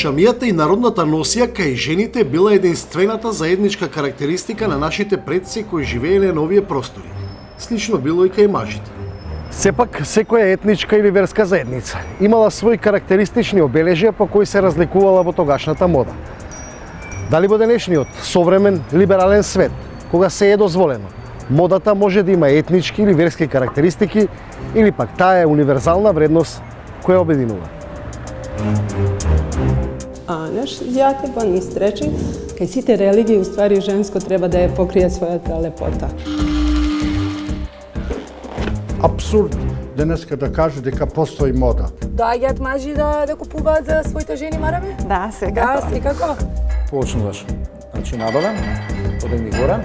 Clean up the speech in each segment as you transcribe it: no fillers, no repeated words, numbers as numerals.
Шамијата и народната носија кај жените била единствената заедничка карактеристика на нашите предци кои живееле на овие простори. Слично било и кај мажите. Сепак, секоја етничка или верска заедница имала своји карактеристични обележја по кои се разликувала во тогашната мода. Дали во денешниот современ либерален свет, кога се е дозволено, модата може да има етнички или верски карактеристики, или пак таа е универзална вредност која обединува. Naš zjate pa ni streči, kaj site religije u stvari žensko treba da je pokrije svoja ta lepota. Абсурд денеска да каже дека постои мода. Доаѓаат мажи да купуваат за своите жени мараме? Да, секако. Да, секако. Почнуваш. Значи надоле, одени горе.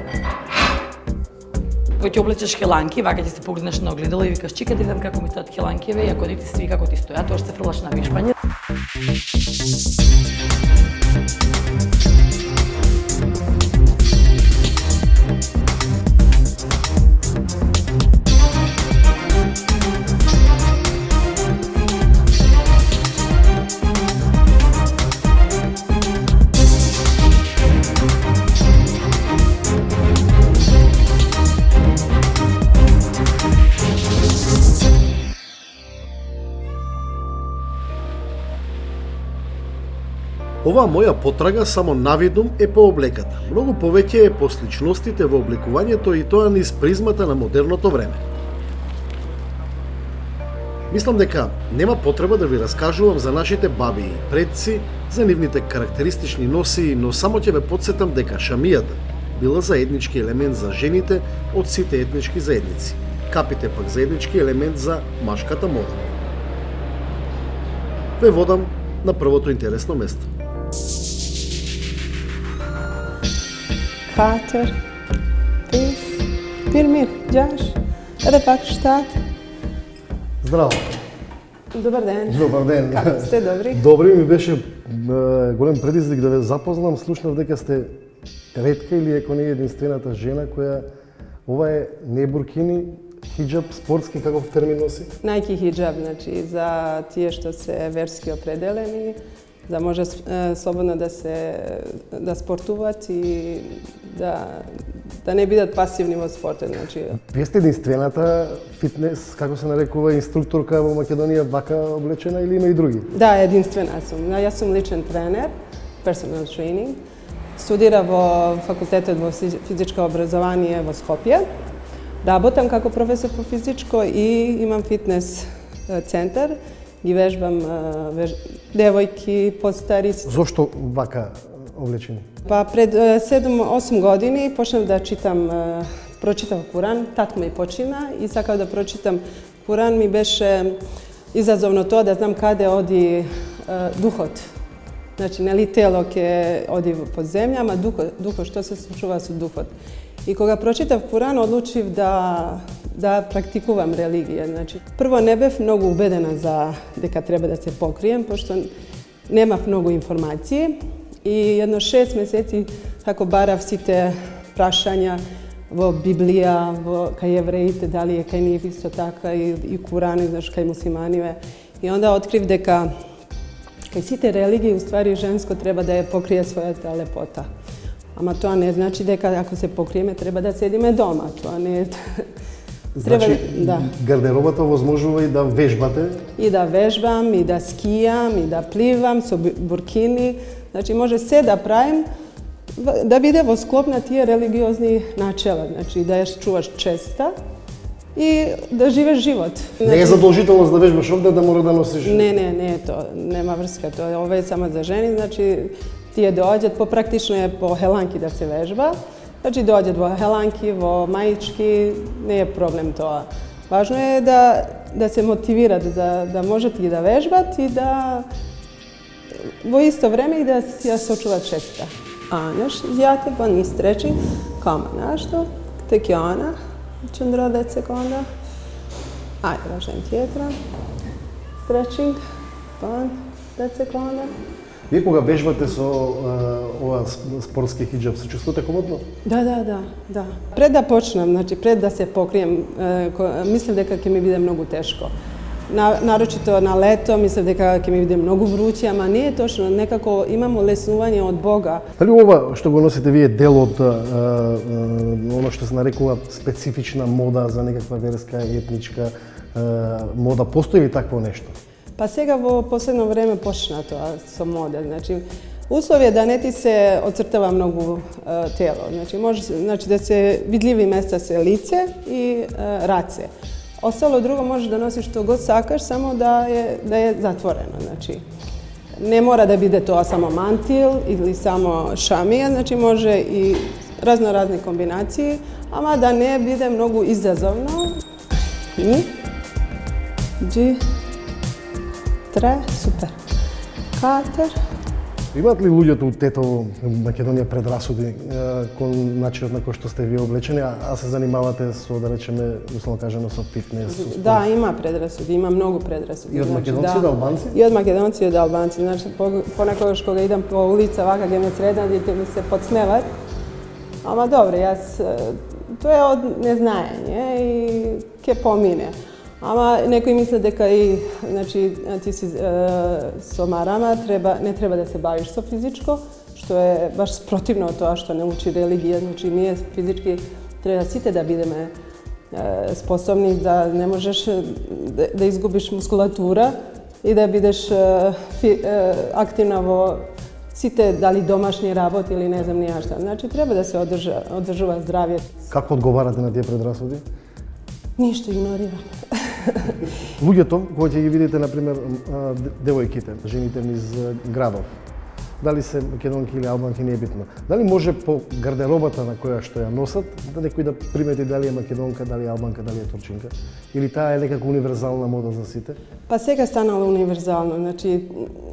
Кога ќе облечеш хеланки, вака ќе се погледнеш на огледало и викаш чекај да видам како ми стојат хеланкиве и ако не ти сви како ти стојат, тоа ще се фрлаш на вишпање. Оваа моја потрага само навидум е по облеката. Многу повеќе е по сличностите во облекувањето и тоа низ призмата на модерното време. Мислам дека нема потреба да ви раскажувам за нашите баби и предци, за нивните карактеристични носии, но само ќе ве потсетам дека шамијата била заеднички елемент за жените од сите етнички заедници. Капите пак заеднички елемент за машката мода. Ве водам на првото интересно место. Kater, pis, mir, đaš, kada pak štat? Здраво. Добар ден. Добар ден. Како сте, добри? Добри, ми беше голем предизвик да ве запознам. Слушнав дека сте ретка или ако не единствената жена која ова е не буркини, хиджаб, спортски, каков термин носи? Nike hijab, znači za tije što se verski opredeleni, da može slobodno da sportuvat i da ne бидат пасивни во спортот, значи. Вие сте единствената фитнес, како се нарекува, инструкторка во Македонија вака облечена или има и други? Да, единствена сум. Јас сум личен тренер, personal training. Студира во факултетот во физичко образование во Скопје. Работам како професор по физичко и имам фитнес центар. Ги вежбам девојки, постари. Зошто вака облечени? Па пред 7-8 години почнав да прочитав Куран, татко ми почина и сакав да прочитам Куран, ми беше изазовно тоа да знам каде оди духот. Значи, нели тело ќе оди под земја, ама духот, што се случува со духот. И кога прочитав Куран, одлучив да практикувам религија. Значи, прво не бев многу убедена дека треба да се покрием, пошто немав многу информации. И едно 6 месеци тако барав сите прашања во Библија, кај евреите, дали е кај нив исто така и Куран, знаеш, кај муслиманиве. И онда открив дека кај сите религии уствари женско треба да ја покрие својата лепота. Ама тоа не значи дека ако се покриеме треба да седиме дома. Тоа не е... Значи, гардеробата возможува и да вежбате? И да вежбам, и да скијам, и да пливам со буркини. Значи, може се да правим, да биде во склоп на тие религиозни начела. Значи, да ја чуваш честа и да живееш живот. Не е задолжително да вежбаш овде да мора да носиш? Не е тоа. Нема врска тоа. Ова е само за жени. Значи, тие доаѓаат, попрактично е по хеланки да се вежба. Значи, доаѓаат во хеланки, во маички, не е проблем тоа. Важно е да се мотивират, да можат и да вежбат и да во исто време и да ја сочуват честа. Наш зјате па ни стречи, кама нашто, теки она, чендро 10 секунда. Ајде, важен тиетра. Стретчинг, пан, 10 секунда. Вие кога вежбате со ова спортски хиджаб, се чувствувате комодно? Да. Пред да почнам, значи пред да се покрием, мислев дека ќе ми биде многу тешко. naročito na leto, mislim дека ќе ми биде многу вруќе, ама не е точно, некако имам олеснување од Бога. Дали ова што го носите вие дел од оно што се нарекува специфична мода за некаква верска, етничка мода? Постои ли такво нешто? Па сега во последно време почна тоа со мода, значи услов е да не ти се оцртава многу тело, значи да се видливи места се лице и раце. Остало друго можеш да носиш што год сакаш, само да е затворено, значи не мора да биде тоа само мантил или само шамија, значи може и разни комбинации, ама да не биде многу изазовно. Супер. 4. Имаат ли луѓето од Тетово Македонија предрасуди кон начинот на кој што сте вие облечени, а се занимавате со, да речеме, условно кажано, со фитнес? Да, има предрасуди, има многу предрасуди. И од македонци и од албанци? И од македонци и од албанци. Значи, понекогаш кога идам по улица, вака ге ме среднадите ми се подсмеват. Ама добре, тоа е од незнаење и ќе помине. Ама некои мислат дека и, значи, ти си со марама, не треба да се бавиш со физичко, што е баш спротивно од тоа што не учи религија. Значи, ние физички треба сите да бидеме способни, да не можеш да изгубиш мускулатура и да бидеш активна во сите, дали домашни работи или не знам нија шта. Значи, треба да се одржува здравје. Како одговарате на тие предрасуди? Ништо игнорирам. Луѓето, кога ќе ги видите, например, девојките, жените низ градов, дали се македонки или албанки, не е битно. Дали може по гардеробата на која што ја носат, да некој да примети дали е македонка, дали е албанка, дали е турчинка? Или таа е некако универзална мода за сите? Па сега станало универзално. Значи,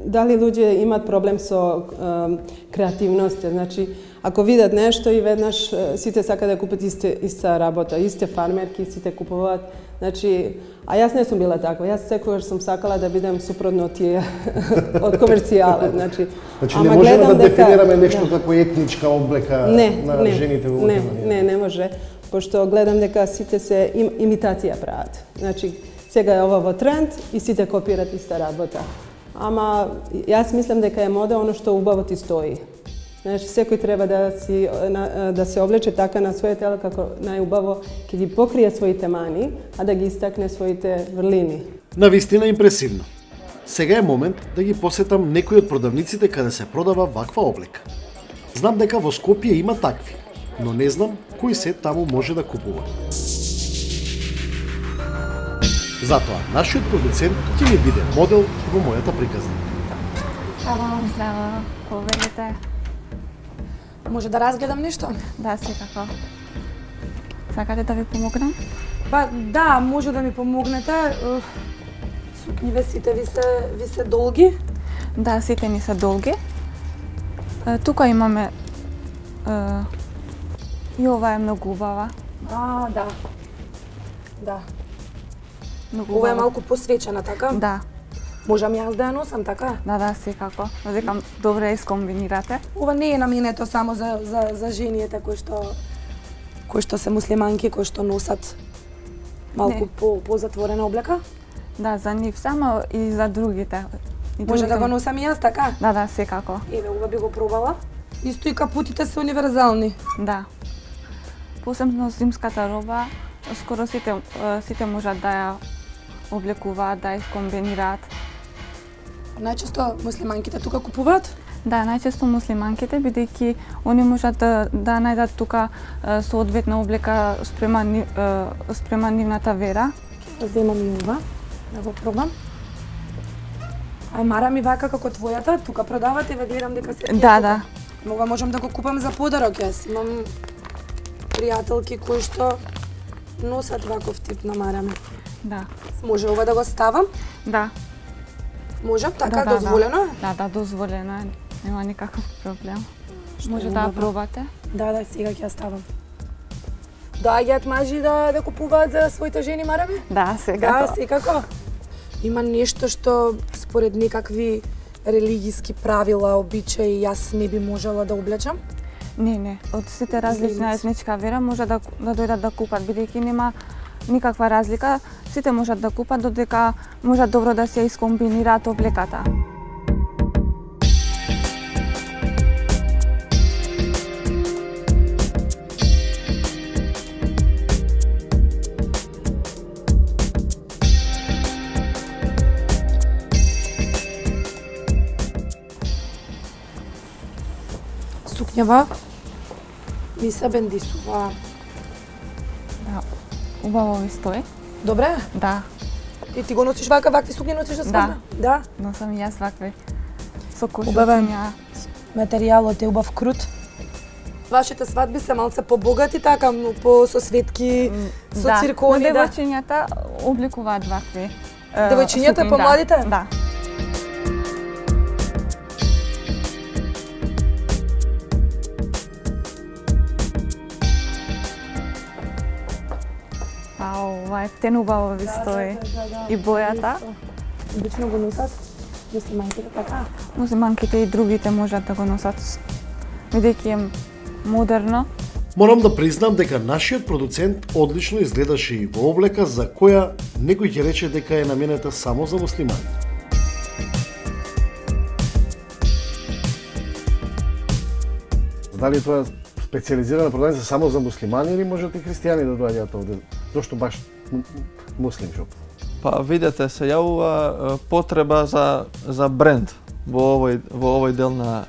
дали луѓе имаат проблем со креативноста? Значи, ако видат нешто и веднаш сите сака да купат иста работа, исти фармерки, сите купуваат. Значи, а јас не сум била таква. Јас секогаш сум сакала да бидам супротно тие од комерцијала. Значи не можеме да дефинираме нешто како етничка облека на жените во Македонија. Не може, пошто гледам дека сите се имитација прават. Значи, сега е ова во тренд и сите копират иста работа. Ама јас мислам дека е мода оно што убаво ти стои. Значи, секој треба да се облече така на своје тело како најубаво ќе ги покрие своите мани, а да ги истакне своите врлини. Навистина импресивно. Сега е момент да ги посетам некои од продавниците каде се продава ваква облека. Знам дека во Скопје има такви, но не знам кој се таму може да купува. Затоа, нашиот продуцент ќе ми биде модел во мојата приказна. Здраво, повелите. Може да разгледам нешто? Да, секако. Сакате да ви помогнам? Па да, може да ми помогнете. Сукниве сите ви се долги? Да, сите ни се долги. Тука имаме и ова е многу убава. Да. Многу Ова е убава. малку посвечена, така? Да. Можам јас да ја носам, така? Да, секако. Викам, добре искомбинирате. Ова не е наменето само за жените кои што се муслиманки, кои што носат малку позатворена облека? Да, за нив само и за другите. Може да го носам и јас, така? Да, секако. Еве, ова би го пробала. Исто и капутите се универзални. Да. Посебно зимската роба, скоро сите можат да ја облекуваат, да ја искомбинираат. Најчесто муслиманките тука купуваат? Да, најчесто муслиманките, бидејќи они можат да најдат тука соодветна облека спрема нивната вера. Да земам и ова, да го пробам. Ај мара ми вака како твојата, тука продавате, ве гледам дека се Да. Мога можам да го купам за подарок, јас имам пријателки кои што носат ваков тип на мараме. Да. Може ова да го ставам? Да. Можам, така, дозволено е? Да, дозволено е. Нема никаков проблем. Може е да ја убаво. пробате. Да, сега ќе ја ставам. Доаѓаат мажи да купуваат за своите жени марами? Да, секако. Да, секако. Има нешто што според некакви религиски правила, обичаи, јас не би можела да облечам? Не. Од сите различни етничка вера може да дојдат да купат, бидејќи нема никаква разлика, сите можат да купат додека можат добро да се искомбинираат облеката. Сукњава ми се бендисува. Да, убаво ви стои. Добре? Да, И ти го носиш вакви сукњи носиш за свадба? Да. носам и јас вакви со Убавен. кошулка. Материјалот е убав крут. Вашите свадби се малце побогати, така, по со светки, со циркони, да. Девојчињата обликуваат вакви. Девојчињата, сукњи, помладите? Да. Вау, ова е птен убаво ви стои. И бојата. Обично го носат муслиманките така. Музиманките и другите можат да го носат, бидејќи е модерно. Морам да признам дека нашиот продуцент одлично изгледаше и во облека за која некој ќе рече дека е наменета само за муслимани. Дали тоа специализирана продавница само за муслимани или можат и христијани да доаѓаат овде? Зошто баш муслим шоп? Па видете, се јавува потреба за бренд во овој дел на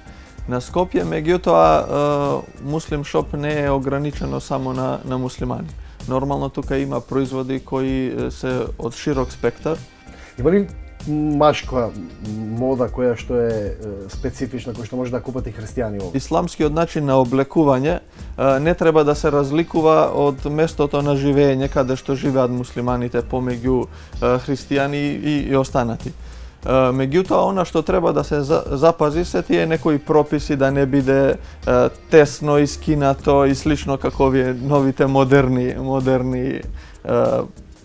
Скопје, меѓутоа муслим шоп не е ограничено само на муслимани. Нормално тука има производи кои се од широк спектар. Има ли машка мода која што е специфична, која што може да купат и христијани овде? Исламскиот начин на облекување не треба да се разликува од местото на живење каде што живеат муслиманите помеѓу христијани и останати. Меѓутоа, она што треба да се запази се тие некои прописи да не биде тесно искинато и слично како овие новите модерни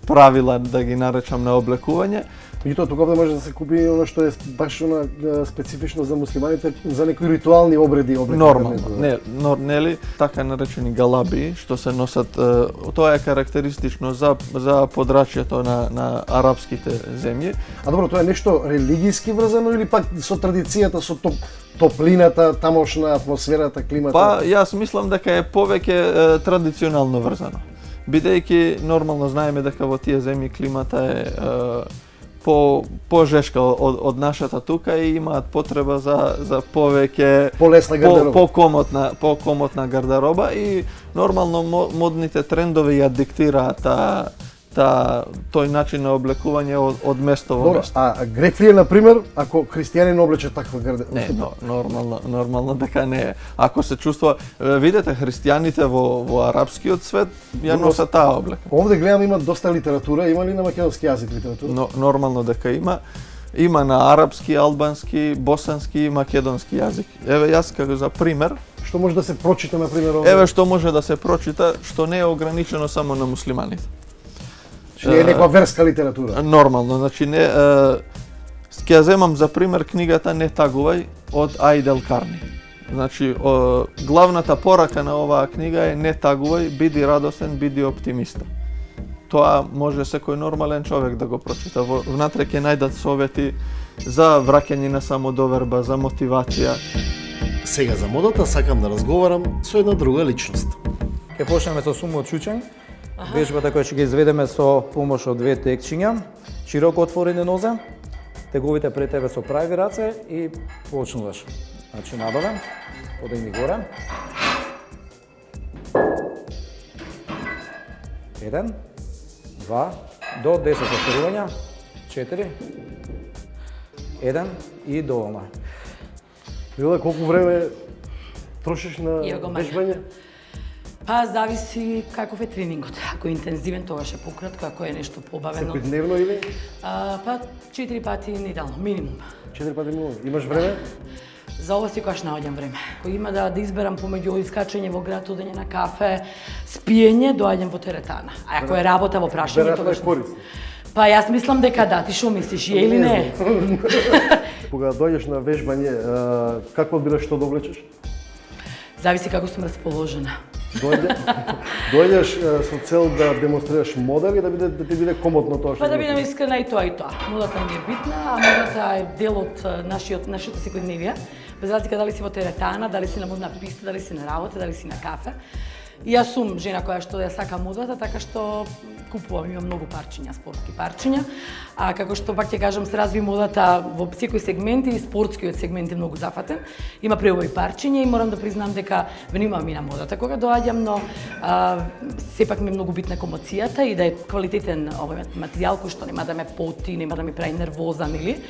правила, да ги наречам, на облекување. Меѓутоа, тука овде може да се купи оно што е баш она специфично за муслиманите, за некои ритуални обреди. Нормално, нели, така наречени галаби, што се носат, тоа е карактеристично за подрачјето на арапските земји. А добро, тоа е нешто религијски врзано или пак со традицијата, со топлината, тамошна атмосферата, климата? Па, јас мислам дека е повеќе традиционално врзано. Бидејќи нормално знаеме дека во тие земји климата е пожешка од нашата тука и имаат потреба за повеќе полесна гардероба, покомотна гардероба и нормално модните трендови ја диктираат тој начин на облекување од место во место. А греф ли е, например, ако христијанин облече таква гардероба? Не, нормално дека не е. Ако се чувствува, видете, христијаните во арапскиот свет ја носат таа облека. Овде гледам има доста литература, има ли на македонски јазик литература? Нормално дека има. Има на арапски, албански, босански и македонски јазик. Еве јас како за пример. Што може да се прочита, например, овде? Еве што може да се прочита, што не е ограничено само на муслиманите. Не е некоја верска литература? Нормално, значи не... Ќе ја земам за пример книгата "Не тагувај" од Аидел Карни. Значи, главната порака на оваа книга е "Не тагувај, биди радосен, биди оптимиста". Тоа може секој нормален човек да го прочита. Внатре ќе најдат совети за враќање на самодоверба, за мотивација. Сега за модата сакам да разговарам со една друга личност. Ќе почнеме со Сумо Чучең. Вежбата која ќе ги изведеме со помош од две текчиња, широко отворени нозе, теговите пред тебе со прави раце и почнуваш. Значи надоле, подигни горе. 1, 2, до 10 повторувања, 4, 1 и доволно. Мила, колку време трошиш на вежбање? Па зависи каков е тренингот. Ако е интензивен, тогаш е пократко, ако е нешто побавено. Секојдневно или? Па 4 пати неделно, минимум. 4 пати минимум. Имаш време? За ова секогаш наоѓам време. Ако има да изберам помеѓу искачање во град, одење на кафе, спиење, доаѓам во теретана. А ако е работа во прашање, тогаш е корисно. Па јас мислам дека да, ти што мислиш, е или не? Кога дојдеш на вежбање, како одбираш што да облечеш? Зависи како сум расположена. Дојдеш со цел да демонстрираш модел и да ти биде комотно тоа што. Па да бидам искрена и тоа и тоа. Модата ми е битна, а модата е дел од нашето секојдневие. Без разлика дали си во теретана, дали си на модна писта, дали си на работа, дали си на кафе. И јас сум жена која што ја сака модата, така што купувам, имам многу парчиња, спортски парчиња. А како што пак ќе кажам, се разви модата во секој сегмент и спортскиот сегмент е многу зафатен. Има преубави парчиња и морам да признам дека внимавам и на модата кога доаѓам, но сепак ми е многу битна комоцијата и да е квалитетен овој материјал кој што нема да ме поти, нема да ми прави нервоза, нели?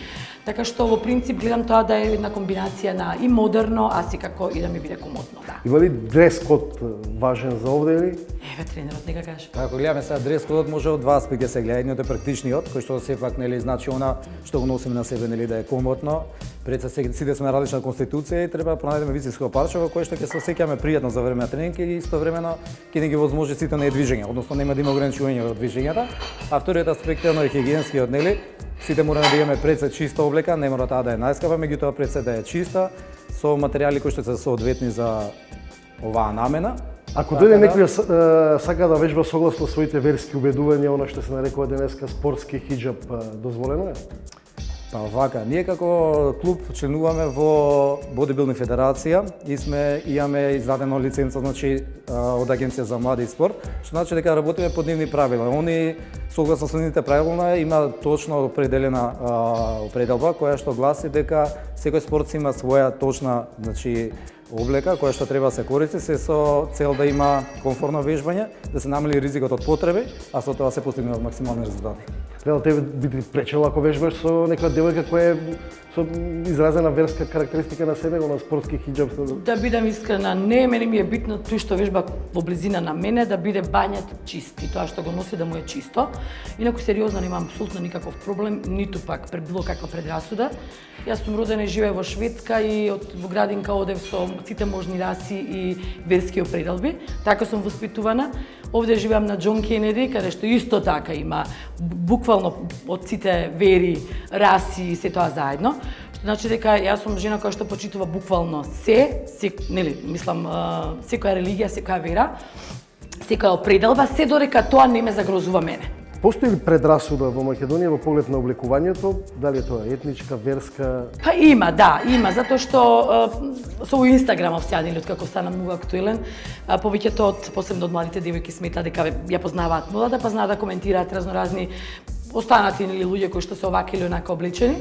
Така што во принцип гледам тоа да е една комбинација на и модерно, а секако и да ми биде комотно, да. Има ли дрес код важен за овде или? Еве тренерот нека каже. Ако гледаме сега дрес кодот може од два аспекти се гледа. Едниот е практичниот, кој што сепак нели значи она што го носиме на себе нели да е комотно. Пред се сите сме различна конституција и треба да пронајдеме вистинско парче во кое што ќе се осеќаме пријатно за време на тренинг и истовремено ќе ни ги возможи сите на движење, односно нема да има ограничување во движењата. А вториот аспект е оној хигиенскиот, нели? Сите мораме да имаме пред се чиста облека, не мора таа да е најскапа, меѓутоа пред се да е чиста со материјали кои што се соодветни за оваа намена. Ако дојде некој сака да вежба согласно своите верски убедувања, она што се нарекува денеска спортски хиџаб, дозволено е? Па вака, ние како клуб членуваме во Бодибилдинг федерација и имаме издадено лиценца, значи од Агенција за млади и спорт, што значи дека работиме по нивни правила. Они согласно со нивните правила има точно определена определба која што гласи дека секој спортист има своја точна, значи облека која што треба да се користи се со цел да има комфортно вежбање, да се намали ризикот од потреби, а со тоа се постигнуваат максимални резултати. Лело, тебе би ти пречело ако вежбаш со некоја девојка која е со изразена верска карактеристика на себе, на спортски хиџаб? Да бидам искрена, не, мене ми е битно тој што вежба во близина на мене, да биде бањат чист и тоа што го носи да му е чисто. Инаку сериозно немам апсолутно никаков проблем, ниту пак пред било каква предрасуда. Јас сум родена и живеев во Шведска и во градинка одев со сите можни раси и верски определби. Така сум воспитувана. Овде живеам на Џон Кенеди, каде што исто така има буквално од сите вери, раси и се тоа заедно. Што значи дека јас сум жена која што почитува буквално нели, мислам, секоја религија, секоја вера, секоја определба, се додека тоа не ме загрозува мене. Постои ли предрасуда во Македонија во поглед на обликувањето? Дали е тоа етничка, верска? Па има, затоа што со Инстаграмов сега нели откако стана многу актуелен, повеќето посебно од младите девојки смета дека ја познаваат модата, па знаат да коментираат разноразни останати нели луѓе кои што се овака или онака облечени.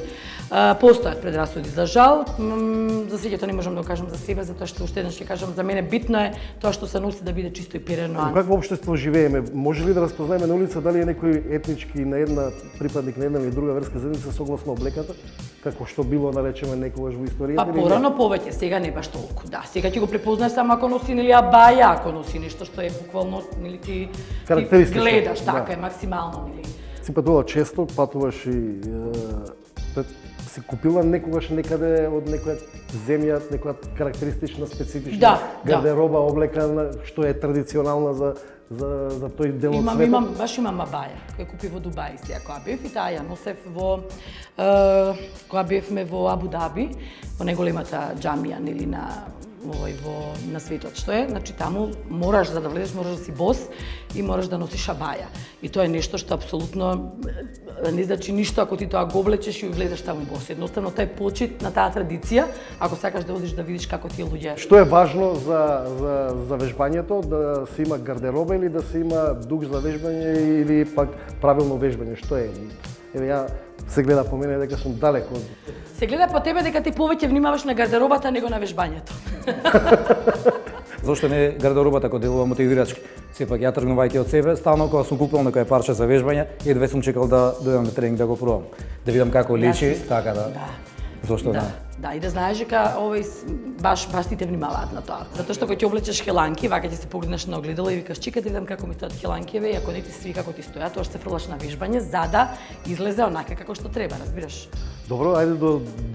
Постојат предрасуди за жал. За сеќето не можам да го кажам за себе, затоа што уште еднаш ќе кажам, за мене битно е тоа што се носи да биде чисто и перено. Во какво општество живееме? Може ли да разпознаеме на улица дали е некој етнички на една припадник на една или друга верска заедница согласно облеката, како што било да речеме некогаш во историјата? Па порано повеќе, сега не баш толку. Да, сега ќе го препознаеш само ако носи нели абаја, ако носи нешто што е буквално нели ти гледаш, така е максимално нели. Си патувала често, патуваш и си купила некогаш некаде од некоја земја, некоја карактеристична, специфична гардероба, облека што е традиционална за тој дел од светот? Имам абаја, која купи во Дубај сега, која бев и таа ја носев кога бевме во Абу Даби, во најголемата џамија нели на светот што е, значи таму мораш за да влезеш мораш да си бос и мораш да носиш абаја. И тоа е нешто што апсолутно не значи ништо ако ти тоа го облечеш и влезеш таму бос. Едноставно тоа е почит на таа традиција, ако сакаш да одиш да видиш како тие луѓе. Што е важно за вежбањето, да се има гардероба или да се има дух за вежбање или пак правилно вежбање, што е? Еве ја се гледа по мене дека сум далеко од... Се гледа по тебе дека ти повеќе внимаваш на гардеробата него на вежбањето. Зошто не гардеробата кој делува мотивирачки? Сепак ја тргнувајќи од себе, стално кога сум купил некоја парче за вежбање, едве сум чекал да дојдам на тренинг да го пробам. Да видам како личи, така да. Зошто да? Да, и да знаеш дека овој баш ти те внимаваат на тоа. Затоа што кога ќе облечеш хеланки, вака ќе се погледнеш на огледало и викаш чекај да видам како ми стојат хеланкиве и ако не ти сви како ти стојат, тоа ќе се фрлаш на вежбање за да излезе онака како што треба, разбираш? Добро, ајде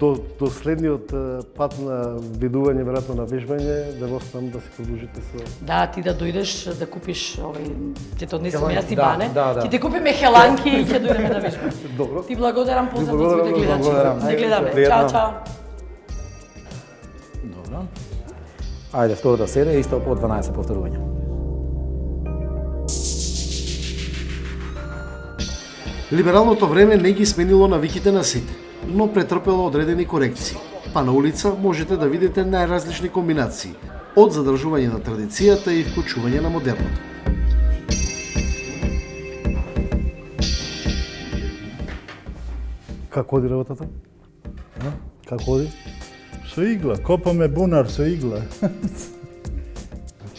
до следниот пат на видување веројатно на вежбање, да го оставам да се продолжите со... Да, ти да дојдеш да купиш ќе те однесеме јас и Бане. Ќе ти купиме хеланки и ќе дојдеме да вежбаме. Добро. Ти благодарам поздрав од твоите гледачи. Те гледаме. Чао, чао. Добро. Ајде, втората серија исто по 12 повторувања. Либералното време не ги сменило навиките на сите, но претрпело одредени корекции. Па на улица можете да видите најразлични комбинации, од задржување на традицијата и вклучување на модерното. Како оди работата? Како оди? Со игла, копаме бунар со игла.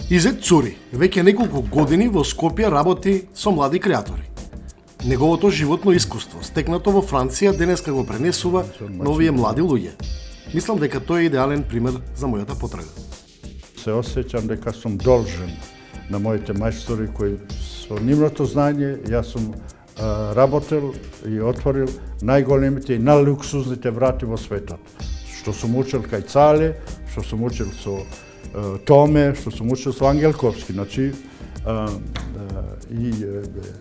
Изет Цури веќе неколку години во Скопје работи со млади креатори. Неговото животно искуство, стекнато во Франција, денеска го пренесува на овие млади луѓе. Мислам дека тој е идеален пример за мојата потрага. Се осеќам дека сум должен на моите мајстори кои со нивното знање јас сум работел и отворил најголемите и најлуксузните врати во светот. Што сум учил кај Цале, што сум учил со Томе, што сум учил со Ангелковски, значи и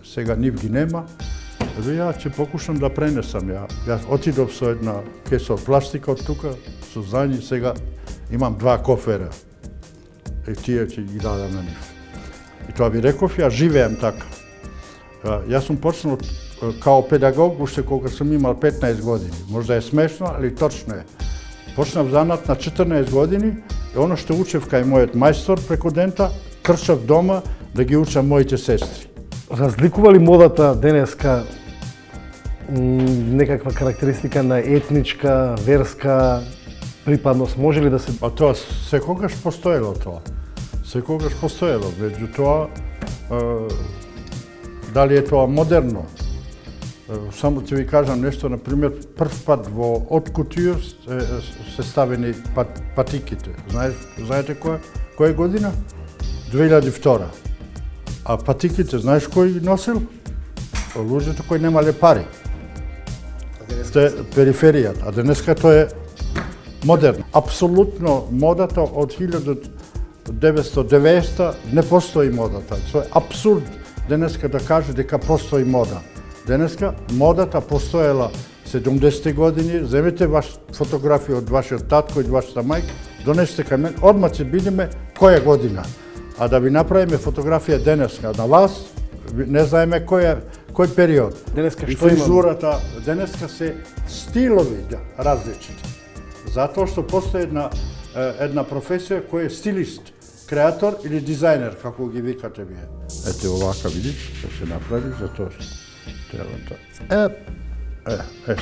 сега нив ги нема. Ја ќе покушам да пренесам. Јас отидов со една кеса од пластика од тука, со знање, сега имам 2 кофера. И тие ќе ги дадам на нив. И тоа ви реков, ја живеем така. Јас сум почнал као педагог уште кога сум имал 15 години. Можда е смешно, али точно е. Почнав занат на 14 години и оно што учев кај мојот мајстор преку дента, трчав дома да ги учам моите сестри. Разликува ли модата денеска некаква карактеристика на етничка, верска припадност? Може ли да се... А тоа секогаш постоело тоа. Секогаш постоело. Меѓутоа, дали е тоа модерно? Само ќе ви кажам нешто, например, прв пат во од кутија се ставени патиките. Знаете која година? 2002. А патиките, знаеш кој носил? Луѓето кои немале пари. Периферијата. А денеска тоа е модерно. Апсолутно модата од 1990 не постои модата. Тоа е апсурд денеска да каже дека постои мода. Денеска модата постоела 70 години, земете фотографија од вашиот татко и од вашата мајка, донесете кај мен, одма ќе бидеме која година. А да ви направиме фотографија денеска на вас, не знаеме кој период. Денеска и што фризурата, денеска се стилови различити. Затоа што постои една професија која е стилист, креатор или дизајнер, како ги викате вие. Ете овака видиш, што се направи, затоа што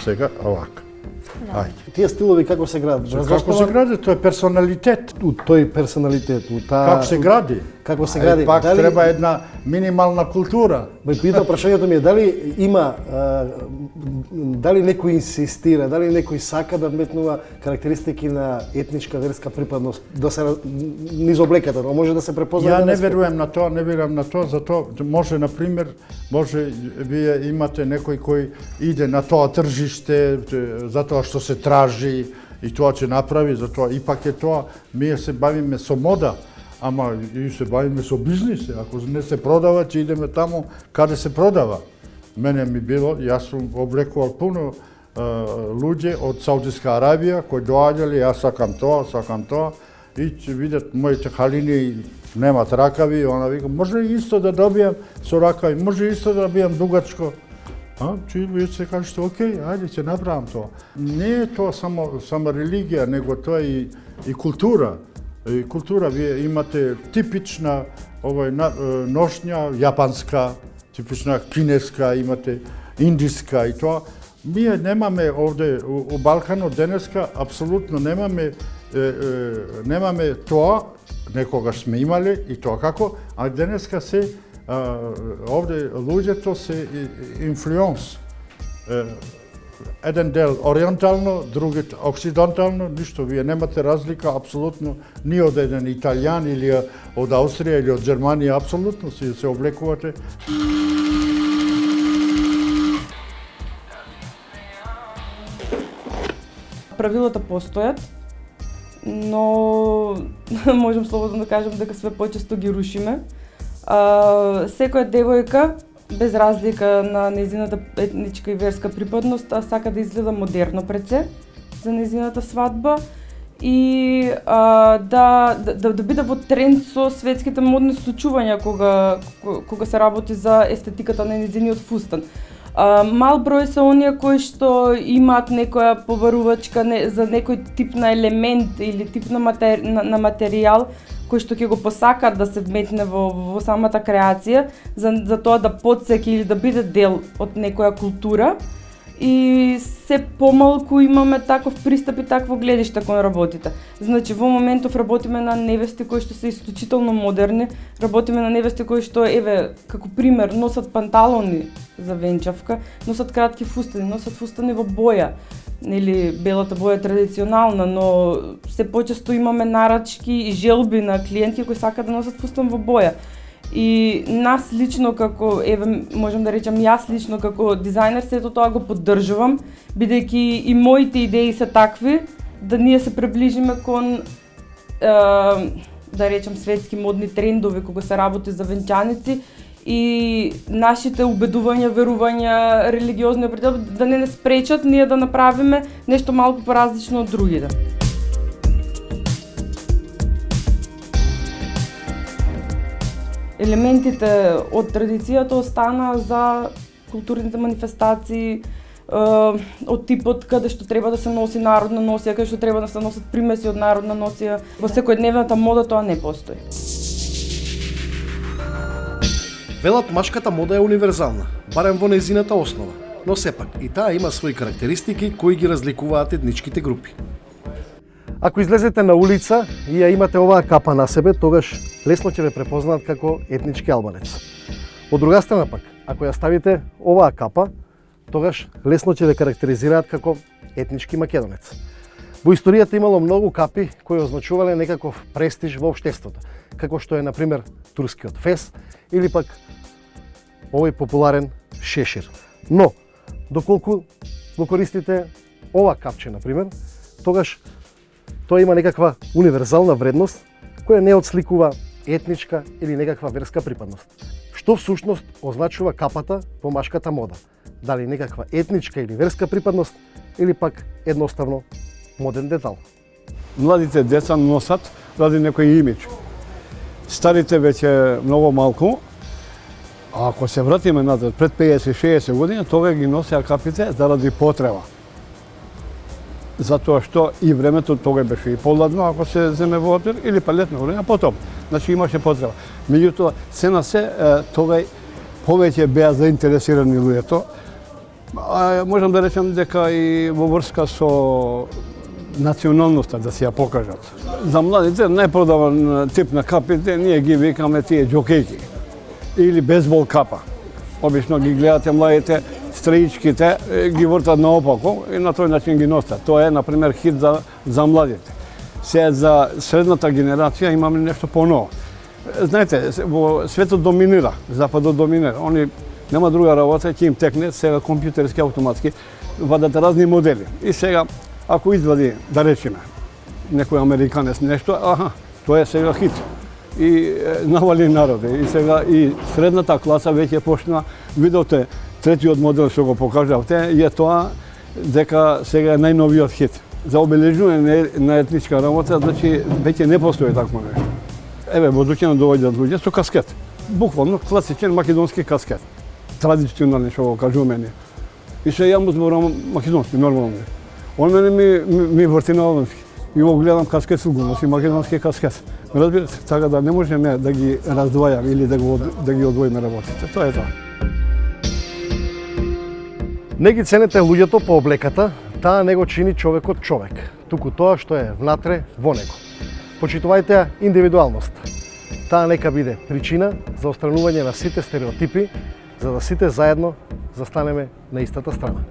сега овака. Ајде. Тие стилови како се градат? Како се гради, тоа е персоналитет. Тој персоналитет, Како се гради? Како се гради? Пак треба една минимална култура. Прашањето ми е дали има, дали некој инсистира, дали некој сака да вметнува карактеристики на етничка верска припадност, да се низ облеката, но може да се препозна. Ја не верувам на тоа, затоа може, например, може вие имате некој кој иде на тоа тржиште, затоа што се тражи и тоа ќе направи, затоа ипак е тоа, ние се бавиме со мода, ама и се бавиме со бизнис. Ако не се продава, ќе идеме таму каде се продава. Мене ми било, јас сум облекувал пуно луѓе од Саудиска Арабија кои доаѓале, јас сакам тоа, и ќе видат моите халини немат ракави, она вика, може исто да добијам со ракави, може исто да добијам дугачко. Чи вие се кажете, окей, ајде ќе направам тоа. Не е тоа само религија, него тоа и култура. И култура, вие имате типична ношња, јапанска, типична кинеска, имате индиска и тоа. Ние немаме овде у Балканот денеска, апсолутно немаме тоа, некогаш сме имале и тоа како, а денеска се овде луѓето се инфлуенс. Еден дел ориентално, другите оксидентално, ништо, вие немате разлика апсолутно ни од еден италијан или од Австрија или од Германија, апсолутно се облекувате. Правилата постојат, но можем слободно да кажем дека све почесто ги рушиме. Секоја девојка, без разлика на нејзината етничка и верска припадност, сака да изгледа модерно пред се за нејзината свадба и да биде во тренд со светските модни случувања кога се работи за естетиката на нејзиниот фустан. Мал број се оние кои што имаат некоја побарувачка за некој тип на елемент или тип на материјал кој што ќе го посакаат да се вметне во самата креација за тоа да потсеки или да биде дел од некоја култура. И се помалку имаме таков пристап и такво гледиште кон работите. Значи во моментов работиме на невести кои што се исклучително модерни, работиме на невести кои што како пример носат панталони за венчавка, носат кратки фустани, носат фустани во боја. Нели белата боја е традиционална, но се почесто имаме нарачки и желби на клиенти кои сакаат да носат фустан во боја. И нас лично како, можам да речам јас лично како дизајнер сето тоа го поддржувам, бидејќи и моите идеи се такви да ние се приближиме кон да речам светски модни трендови кога се работи за венчаници и нашите убедувања, верувања, религиозни определи да не спречат ние да направиме нешто малку поразлично од другите. Елементите од традицијата остана за културните манифестации, од типот каде што треба да се носи народна носија, каде што треба да се носат примеси од народна носија. Во секојдневната мода тоа не постои. Велат машката мода е универзална, барем во нејзината основа, но сепак и таа има свои карактеристики кои ги разликуваат етничките групи. Ако излезете на улица и ја имате оваа капа на себе, тогаш лесно ќе ве препознаат како етнички албанец. Од друга страна пак, ако ја ставите оваа капа, тогаш лесно ќе ве карактеризираат како етнички македонец. Во историјата имало многу капи кои означувале некаков престиж во општеството, како што е на пример турскиот фес или пак овој популарен шешир. Но доколку го користите ова капче на пример, тогаш тоа има некаква универзална вредност која не отсликува етничка или некаква верска припадност. Што всушност означува капата во машката мода? Дали некаква етничка или верска припадност или пак едноставно моден детал? Младите деца носат ради некој имидж. Старите веќе многу малку. А ако се вратиме назад пред 50-60 години, тога ги носеа капите заради потреба. Затоа што и времето тога беше и поладно, ако се земе во одбир, или па летно време, потоп. Значи имаше потреба. Меѓутоа, се на се, тога повеќе беа заинтересирани луѓето. Можам да речем дека и во врска со националноста да си ја покажат. За младите најпродаван тип на капите ние ги викаме тие џокејки или бейсбол капа. Обично ги гледате младите, страичките ги вртат наопако и на тој начин ги носат. Тоа е, например, хит за младите. Се за средната генерација имаме нешто поново. Знаете, во светот доминира, западот доминира. Они нема друга работа, ќе им текне сега компјутерски, автоматски, вадат разни модели. И сега, ако извади, да речеме, некој американец нешто, тоа е сега хит. И навали народи. И сега и средната класа веќе почна, видовте третиот модел што го покажавте, е тоа дека сега е најновиот хит. За обележување на етничка работа, значи веќе не постои такво нешто. Еве, во Дукина доаѓаат луѓе со каскет. Буквално класичен македонски каскет. Традиционални што го кажуваме ние. И се ја му зборам македонски, нормално. Он мене ми врти на албански. И го гледам каскет го носи македонски каскет. Разбирате, така да не можеме да ги раздвојам или да ги одвоиме работите. Тоа е тоа. Не ги ценете луѓето по облеката, таа не го чини човекот човек, туку тоа што е внатре во него. Почитувајте ја индивидуалност. Таа нека биде причина за отстранување на сите стереотипи, за да сите заедно застанеме на истата страна.